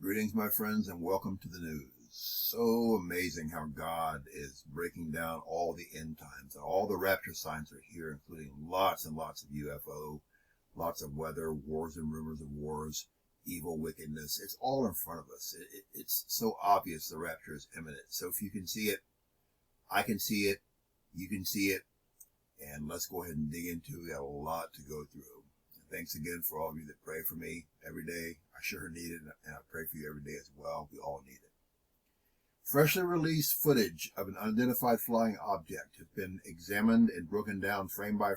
Greetings, my friends, and welcome to the news. So amazing how God is breaking down all the end times. All the rapture signs are here, including lots and lots of UFO, lots of weather, wars and rumors of wars, evil, wickedness. It's all in front of us. It's so obvious the rapture is imminent. So if you can see it, I can see it, you can see it, and let's go ahead and dig into it. We got a lot to go through. Thanks again for all of you that pray for me every day. I sure need it, and I pray for you every day as well. We all need it. Freshly released footage of an unidentified flying object has been examined and broken down frame by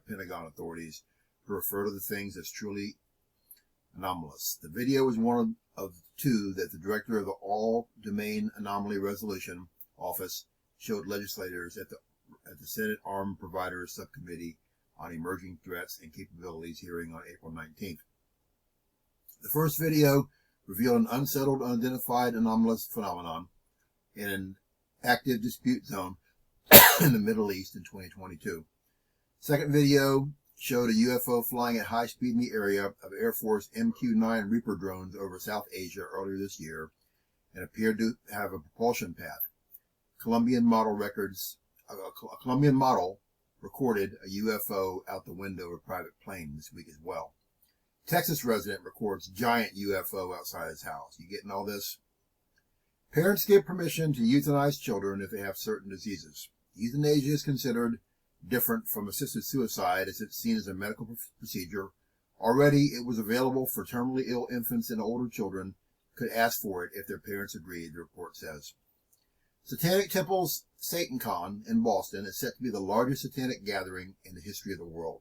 Pentagon authorities to refer to the things as truly anomalous. The video is one of two that the director of the All-Domain Anomaly Resolution Office showed legislators at the Senate Armed Providers Subcommittee on Emerging Threats and Capabilities hearing on April 19th. The first video revealed an unsettled, unidentified anomalous phenomenon in an active dispute zone in the Middle East in 2022. Second video showed a UFO flying at high speed in the area of Air Force MQ-9 Reaper drones over South Asia earlier this year and appeared to have a propulsion path. A Colombian model recorded a UFO out the window of a private plane this week as well. Texas resident records giant UFO outside his house. You getting all this? Parents give permission to euthanize children if they have certain diseases. Euthanasia is considered different from assisted suicide as it's seen as a medical procedure. Already, it was available for terminally ill infants and older children could ask for it if their parents agreed, the report says. Satanic Temple's SatanCon in Boston is set to be the largest satanic gathering in the history of the world.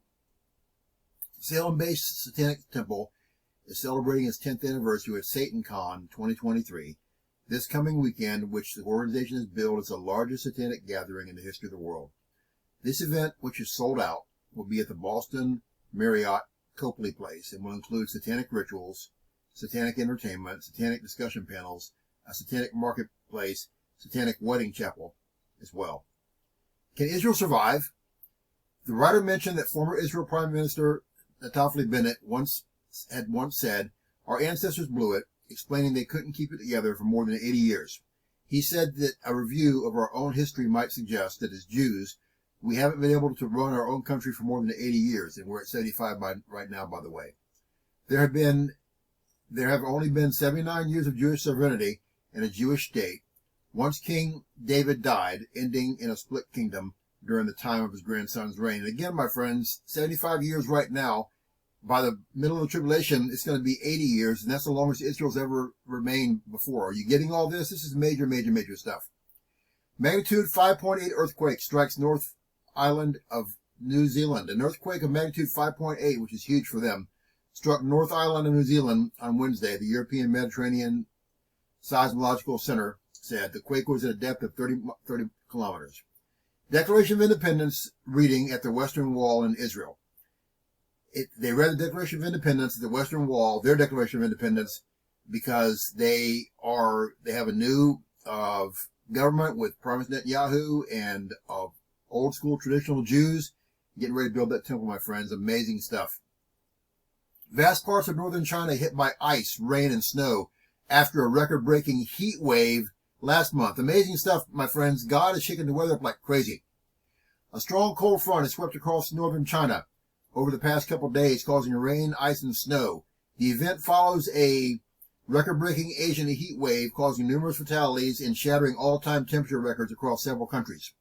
The Salem-based Satanic Temple is celebrating its 10th anniversary with SatanCon 2023 this coming weekend, which the organization has billed as the largest satanic gathering in the history of the world. This event, which is sold out, will be at the Boston Marriott Copley Place and will include satanic rituals, satanic entertainment, satanic discussion panels, a satanic marketplace, satanic wedding chapel as well. Can Israel survive? The writer mentioned that former Israel Prime Minister Naftali Bennett once said, "Our ancestors blew it," explaining they couldn't keep it together for more than 80 years. He said that a review of our own history might suggest that as Jews, we haven't been able to run our own country for more than 80 years, and we're at 75 right now, by the way. There have only been 79 years of Jewish sovereignty and a Jewish state, once King David died, ending in a split kingdom during the time of his grandson's reign. And again, my friends, 75 years right now. By the middle of the tribulation, it's going to be 80 years, and that's the longest Israel's ever remained before. Are you getting all this? This is major, major, major stuff. Magnitude 5.8 earthquake strikes North Island of New Zealand. An earthquake of magnitude 5.8, which is huge for them, struck North Island of New Zealand on Wednesday, the European Mediterranean Seismological Center said. The quake was at a depth of 30 kilometers. Declaration of Independence reading at the Western Wall in Israel. They read the Declaration of Independence at the Western Wall, their Declaration of Independence, because they have a new government with Prime Minister Netanyahu and old school traditional Jews getting ready to build that temple, my friends. Amazing stuff. Vast parts of northern China hit by ice, rain, and snow after a record-breaking heat wave last month. Amazing stuff, my friends. God is shaking the weather up like crazy. A strong cold front has swept across northern China over the past couple days, causing rain, ice, and snow. The event follows a record-breaking Asian heat wave, causing numerous fatalities and shattering all-time temperature records across several countries.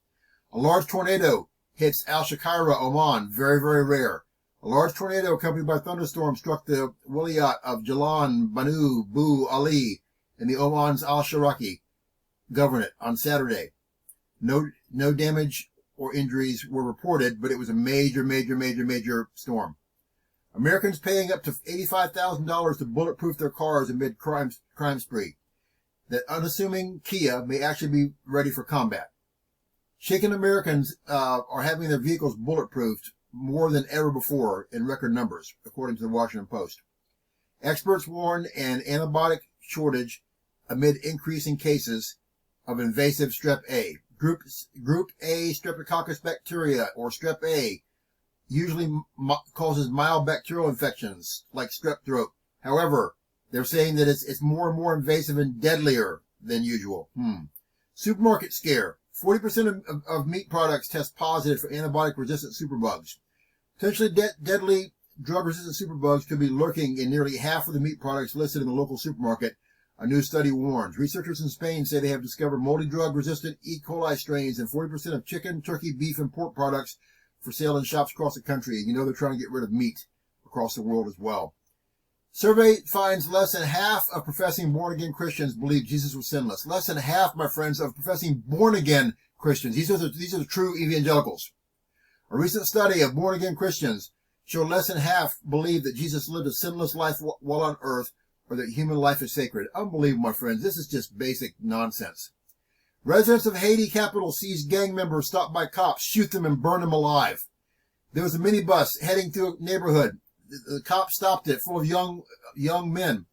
A large tornado hits Al-Shakira, Oman. Very, very rare. A large tornado accompanied by thunderstorms struck the wilayat of Jalan Banu Bu Ali in the Oman's Al-Sharaki Governorate on Saturday. No damage or injuries were reported, but it was a major, major, major, major storm. Americans paying up to $85,000 to bulletproof their cars amid crime spree. That unassuming Kia may actually be ready for combat. Shaken Americans are having their vehicles bulletproofed more than ever before in record numbers, according to the Washington Post. Experts warn an antibiotic shortage amid increasing cases of invasive strep A. Group A streptococcus bacteria, or strep A, usually causes mild bacterial infections like strep throat. However, They're saying that it's more and more invasive and deadlier than usual. Supermarket scare. 40% of meat products test positive for antibiotic-resistant superbugs. Potentially deadly drug-resistant superbugs could be lurking in nearly half of the meat products listed in the local supermarket, a new study warns. Researchers in Spain say they have discovered multi-drug-resistant E. coli strains in 40% of chicken, turkey, beef, and pork products for sale in shops across the country. And you know they're trying to get rid of meat across the world as well. Survey finds less than half of professing born-again Christians believe Jesus was sinless. Less than half, my friends, of professing born-again Christians. These are the true evangelicals. A recent study of born-again Christians showed less than half believe that Jesus lived a sinless life while on earth, or that human life is sacred. Unbelievable, my friends. This is just basic nonsense. Residents of Haiti capital sees gang members stop by cops, shoot them, and burn them alive. There was a minibus heading through a neighborhood. The cops stopped it, full of young men,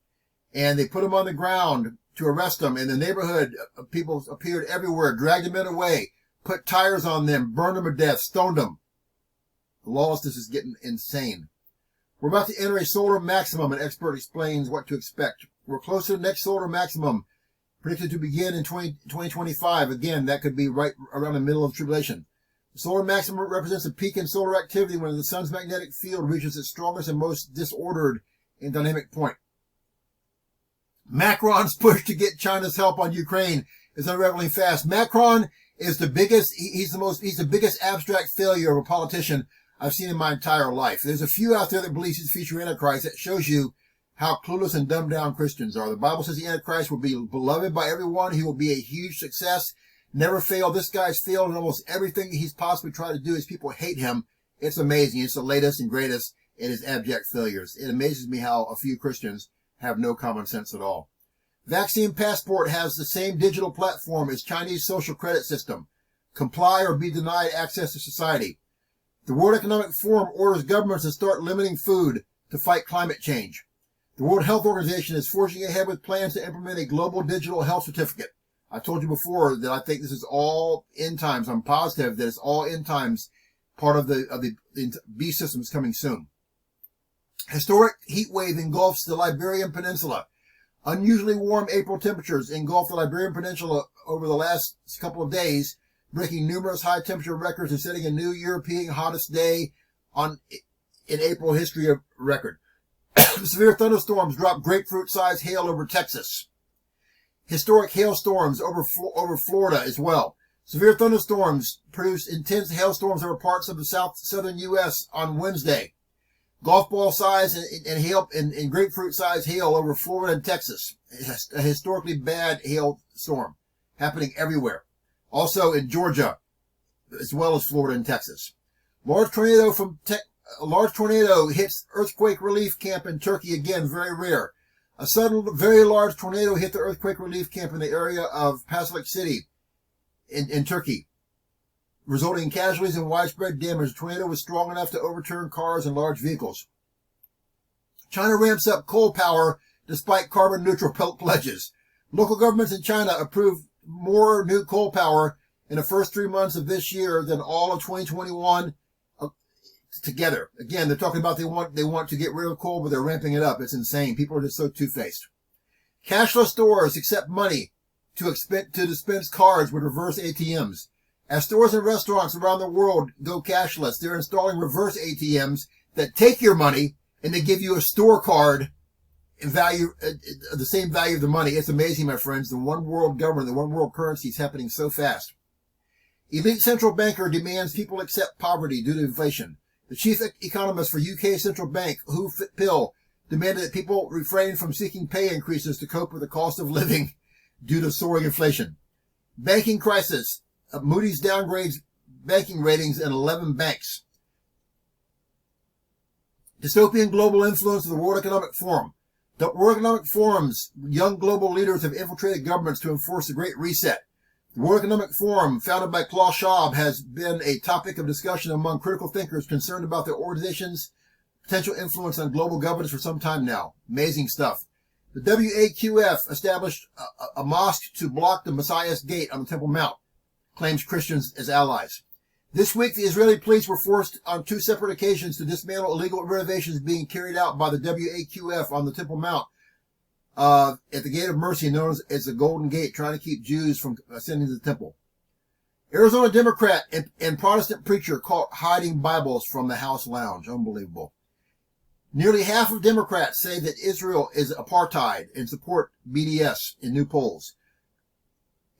and they put them on the ground to arrest them. And the neighborhood people appeared everywhere, dragged the men away, put tires on them, burned them to death, stoned them. The lawlessness is getting insane. We're about to enter a solar maximum. An expert explains what to expect. We're close to the next solar maximum, predicted to begin in 2025. Again, that could be right around the middle of tribulation. The solar maximum represents a peak in solar activity when the sun's magnetic field reaches its strongest and most disordered and dynamic point. Macron's push to get China's help on Ukraine is unraveling fast. Macron is the biggest, he's the biggest abstract failure of a politician I've seen in my entire life. There's a few out there that believe he's the future Antichrist. That shows you how clueless and dumbed down Christians are. The Bible says the Antichrist will be beloved by everyone. He will be a huge success. Never fail. This guy's failed in almost everything he's possibly tried to do. His people hate him. It's amazing. It's the latest and greatest in his abject failures. It amazes me how a few Christians have no common sense at all. Vaccine Passport has the same digital platform as Chinese social credit system. Comply or be denied access to society. The World Economic Forum orders governments to start limiting food to fight climate change. The World Health Organization is forging ahead with plans to implement a global digital health certificate. I told you before that I think this is all end times. I'm positive that it's all end times. Part of the beast system is coming soon. Historic heat wave engulfs the Iberian Peninsula. Unusually warm April temperatures engulfed the Iberian Peninsula over the last couple of days, breaking numerous high temperature records and setting a new European hottest day in April history of record. Severe thunderstorms dropped grapefruit-sized hail over Texas. Historic hailstorms over Florida as well. Severe thunderstorms produced intense hailstorms over parts of the southern U.S. on Wednesday. Golf ball size and grapefruit size hail over Florida and Texas. A historically bad hail storm happening everywhere. Also in Georgia, as well as Florida and Texas. Large tornado hits earthquake relief camp in Turkey. Again, very rare. A sudden, very large tornado hit the earthquake relief camp in the area of Paslik City in Turkey, resulting in casualties and widespread damage. The tornado was strong enough to overturn cars and large vehicles. China ramps up coal power despite carbon neutral pledges. Local governments in China approved more new coal power in the first 3 months of this year than all of 2021 together. Again, they're talking about they want to get rid of coal, but they're ramping it up. It's insane. People are just so two-faced. Cashless stores accept money to dispense cards with reverse ATMs. As stores and restaurants around the world go cashless, they're installing reverse ATMs that take your money and they give you a store card in value, the same value of the money. It's amazing, my friends. The one world government, the one world currency is happening so fast. Elite central banker demands people accept poverty due to inflation. The chief economist for UK Central Bank, Hu Pill, demanded that people refrain from seeking pay increases to cope with the cost of living due to soaring inflation. Banking crisis. Moody's downgrades banking ratings in 11 banks. Dystopian global influence of the World Economic Forum. The World Economic Forum's young global leaders have infiltrated governments to enforce the Great Reset. The World Economic Forum, founded by Klaus Schwab, has been a topic of discussion among critical thinkers concerned about the organization's potential influence on global governance for some time now. Amazing stuff. The WAQF established a mosque to block the Messiah's gate on the Temple Mount, claims Christians as allies. This week, the Israeli police were forced on 2 separate occasions to dismantle illegal renovations being carried out by the WAQF on the Temple Mount at the gate of mercy, known as the Golden Gate, trying to keep Jews from ascending to the temple. Arizona Democrat and Protestant preacher caught hiding Bibles from the House lounge. Unbelievable. Nearly half of Democrats say that Israel is apartheid and support BDS in new polls.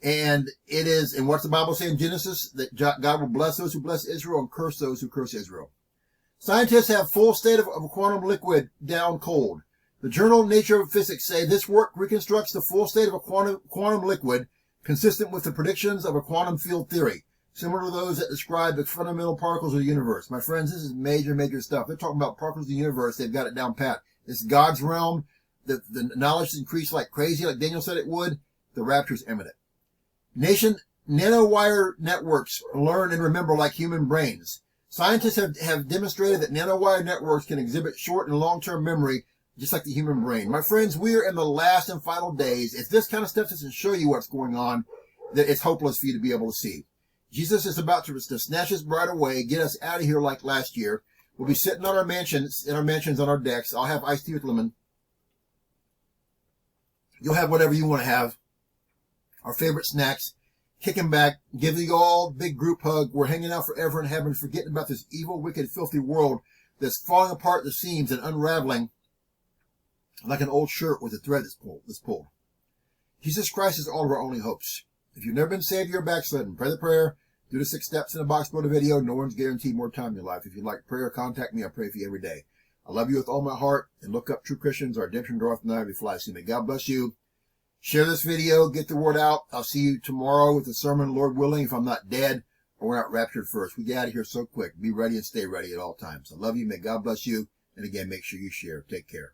And it is, and what's the Bible say in Genesis? That God will bless those who bless Israel and curse those who curse Israel. Scientists have full state of quantum liquid down cold. The journal Nature of Physics say this work reconstructs the full state of a quantum liquid consistent with the predictions of a quantum field theory, similar to those that describe the fundamental particles of the universe. My friends, this is major, major stuff. They're talking about particles of the universe. They've got it down pat. It's God's realm. The knowledge has increased like crazy, like Daniel said it would. The rapture is imminent. Nanowire networks learn and remember like human brains. Scientists have demonstrated that nanowire networks can exhibit short and long-term memory just like the human brain. My friends, we are in the last and final days. If this kind of stuff doesn't show you what's going on, then it's hopeless for you to be able to see. Jesus is about to snatch his bride away, get us out of here like last year. We'll be sitting on our mansions, on our decks. I'll have iced tea with lemon. You'll have whatever you want to have. Our favorite snacks. Kicking back, giving you all a big group hug. We're hanging out forever in heaven, forgetting about this evil, wicked, filthy world that's falling apart at the seams and unraveling like an old shirt with a thread that's pulled. Jesus Christ is all of our only hopes. If you've never been saved, you're backslidden. Pray the prayer. Do the 6 steps in the box below the video. No one's guaranteed more time in your life. If you'd like prayer, contact me. I pray for you every day. I love you with all my heart. And look up True Christians. Our redemption draweth nigh. We fly soon. May God bless you. Share this video. Get the word out. I'll see you tomorrow with the sermon, Lord willing, if I'm not dead or we're not raptured first. We get out of here so quick. Be ready and stay ready at all times. I love you. May God bless you. And again, make sure you share. Take care.